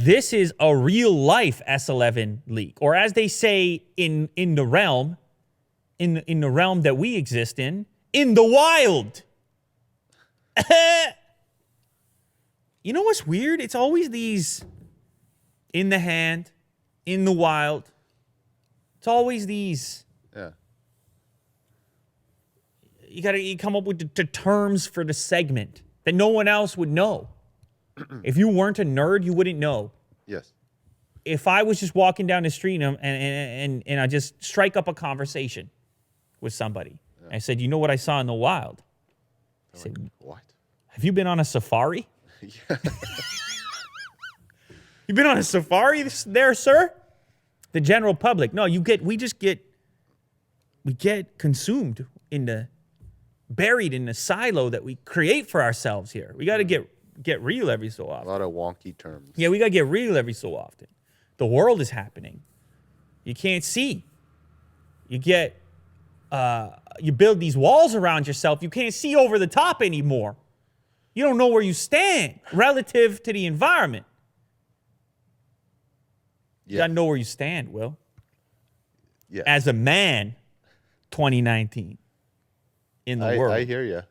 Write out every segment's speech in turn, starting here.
This is a real life S11 leak, or as they say in the realm, in the realm that we exist in the wild. You know what's weird? It's always these in the hand, in the wild. It's always these. Yeah. You come up with the terms for the segment that no one else would know. If you weren't a nerd, you wouldn't know. Yes. If I was just walking down the street and I just strike up a conversation with somebody, and I said, "You know what I saw in the wild?" I said, like, what? Have you been on a safari? Yeah. You been on a safari there, sir? The general public. No, we get consumed buried in the silo that we create for ourselves here. We got to get real every so often. A lot of wonky terms. Yeah, we got to get real every so often. The world is happening. You can't see. You build these walls around yourself. You can't see over the top anymore. You don't know where you stand relative to the environment. You got to know where you stand, Will. Yeah. As a man, 2019 in the world. I hear you.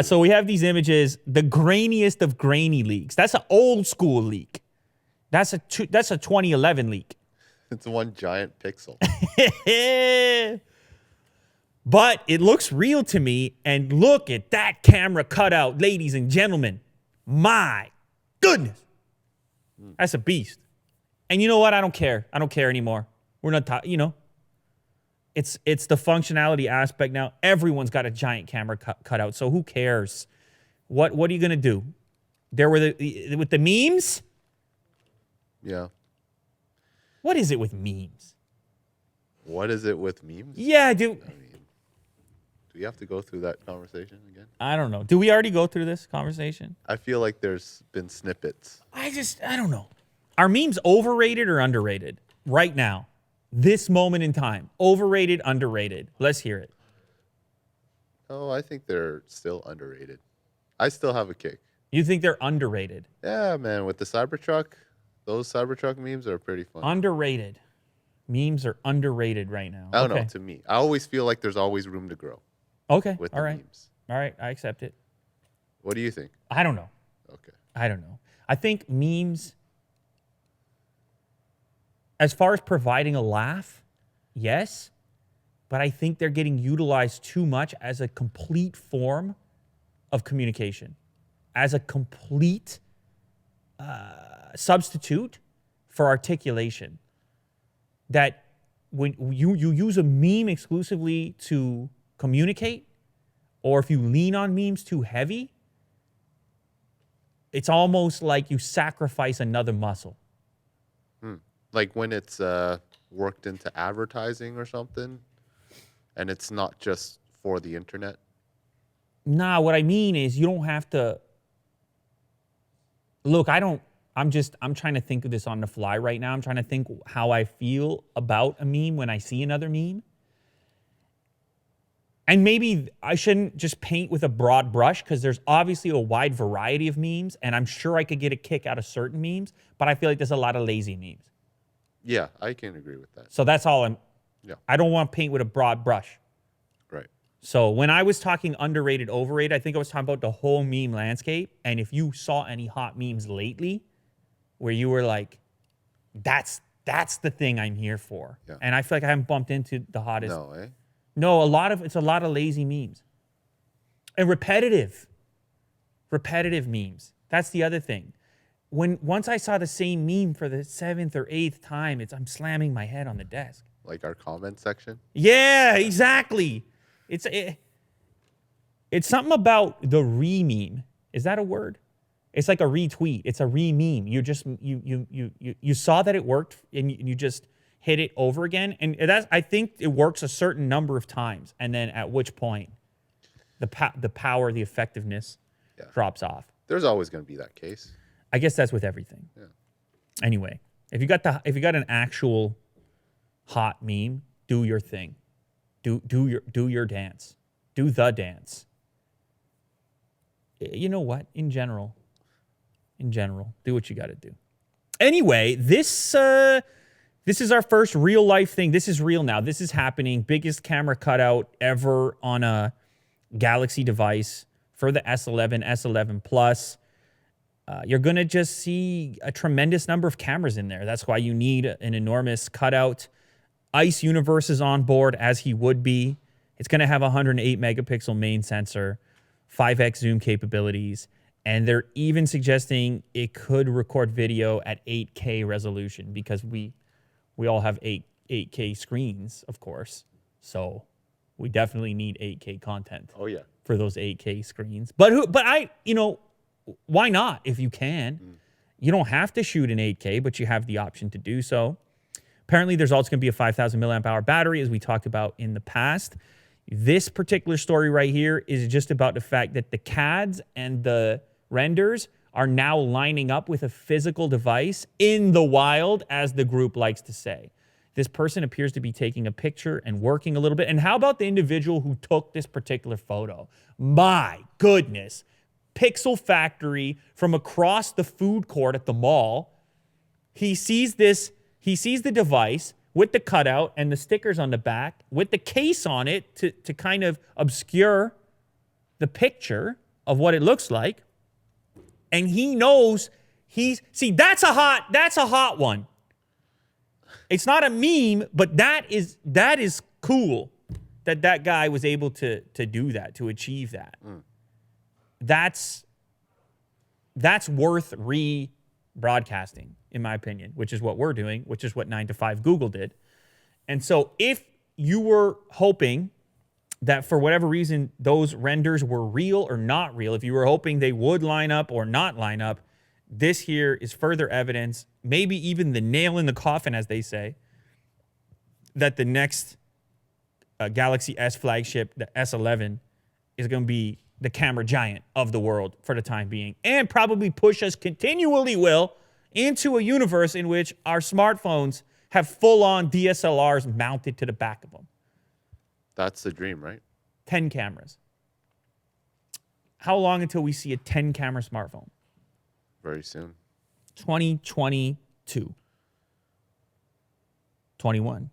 So we have these images, the grainiest of grainy leaks. That's an old school leak. That's a 2011 leak. It's one giant pixel. But it looks real to me, and look at that camera cutout, ladies and gentlemen. My goodness. That's a beast. And you know what? I don't care. I don't care anymore. We're not, it's the functionality aspect now. Everyone's got a giant camera cutout, so who cares? What are you going to do? There were with the memes? Yeah. What is it with memes? What is it with memes? Yeah, dude. I mean, do we have to go through that conversation again? I don't know. Do we already go through this conversation? I feel like there's been snippets. I don't know. Are memes overrated or underrated right now? This moment in time. Overrated, underrated. Let's hear it. Oh, I think they're still underrated. I still have a kick. You think they're underrated? Yeah, man. With the Cybertruck, those Cybertruck memes are pretty fun. Underrated. Memes are underrated right now. I don't know, to me. I always feel like there's always room to grow. Okay. With All the right. memes. All right. I accept it. What do you think? I don't know. Okay. I don't know. I think memes, as far as providing a laugh, yes, but I think they're getting utilized too much as a complete form of communication, as a complete substitute for articulation. That when you use a meme exclusively to communicate, or if you lean on memes too heavy, it's almost like you sacrifice another muscle. Like when it's worked into advertising or something, and it's not just for the internet? Nah, what I mean is you don't have to... Look, I'm trying to think of this on the fly right now. I'm trying to think how I feel about a meme when I see another meme. And maybe I shouldn't just paint with a broad brush, because there's obviously a wide variety of memes, and I'm sure I could get a kick out of certain memes, but I feel like there's a lot of lazy memes. Yeah, I can agree with that. So that's all Yeah. I don't want to paint with a broad brush. Right. So when I was talking underrated, overrated, I think I was talking about the whole meme landscape. And if you saw any hot memes lately where you were like, that's the thing I'm here for. Yeah. And I feel like I haven't bumped into the hottest. No, eh? No, it's a lot of lazy memes. And repetitive memes. That's the other thing. Once I saw the same meme for the 7th or 8th time, I'm slamming my head on the desk. Like our comment section? Yeah, exactly. It's something about the re-meme. Is that a word? It's like a retweet. It's a re-meme. You saw that it worked, and you just hit it over again. And I think it works a certain number of times, and then at which point the power, the effectiveness drops off. There's always going to be that case. I guess that's with everything. Yeah. Anyway, if you got an actual hot meme, do your thing. Do your dance. Do the dance. You know what? In general, in general. Do what you got to do. Anyway, this is our first real life thing. This is real now. This is happening. Biggest camera cutout ever on a Galaxy device for the S11, S11 Plus. You're going to just see a tremendous number of cameras in there. That's why you need an enormous cutout. Ice Universe is on board, as he would be. It's going to have a 108 megapixel main sensor, 5x zoom capabilities, and they're even suggesting it could record video at 8K resolution because we all have 8K screens, of course. So we definitely need 8K content. Oh yeah. For those 8K screens. But why not if you can? You don't have to shoot in 8K, but you have the option to do so. Apparently, there's also going to be a 5,000 milliamp hour battery, as we talked about in the past. This particular story right here is just about the fact that the CADs and the renders are now lining up with a physical device in the wild, as the group likes to say. This person appears to be taking a picture and working a little bit. And how about the individual who took this particular photo? My goodness. Pixel Factory from across the food court at the mall. He sees the device with the cutout and the stickers on the back with the case on it to kind of obscure the picture of what it looks like. And he knows that's a hot one. It's not a meme, but that is cool that guy was able to do that, to achieve that. That's worth broadcasting, in my opinion, which is what we're doing, which is what 9 to 5 Google did. And so if you were hoping that for whatever reason those renders were real or not real, if you were hoping they would line up or not line up, this here is further evidence, maybe even the nail in the coffin, as they say, that the next Galaxy S flagship, the S11, is going to be the camera giant of the world for the time being, and probably push us continually into a universe in which our smartphones have full-on DSLRs mounted to the back of them. That's the dream, right? 10 cameras. How long until we see a 10-camera smartphone? Very soon. 2022. 21.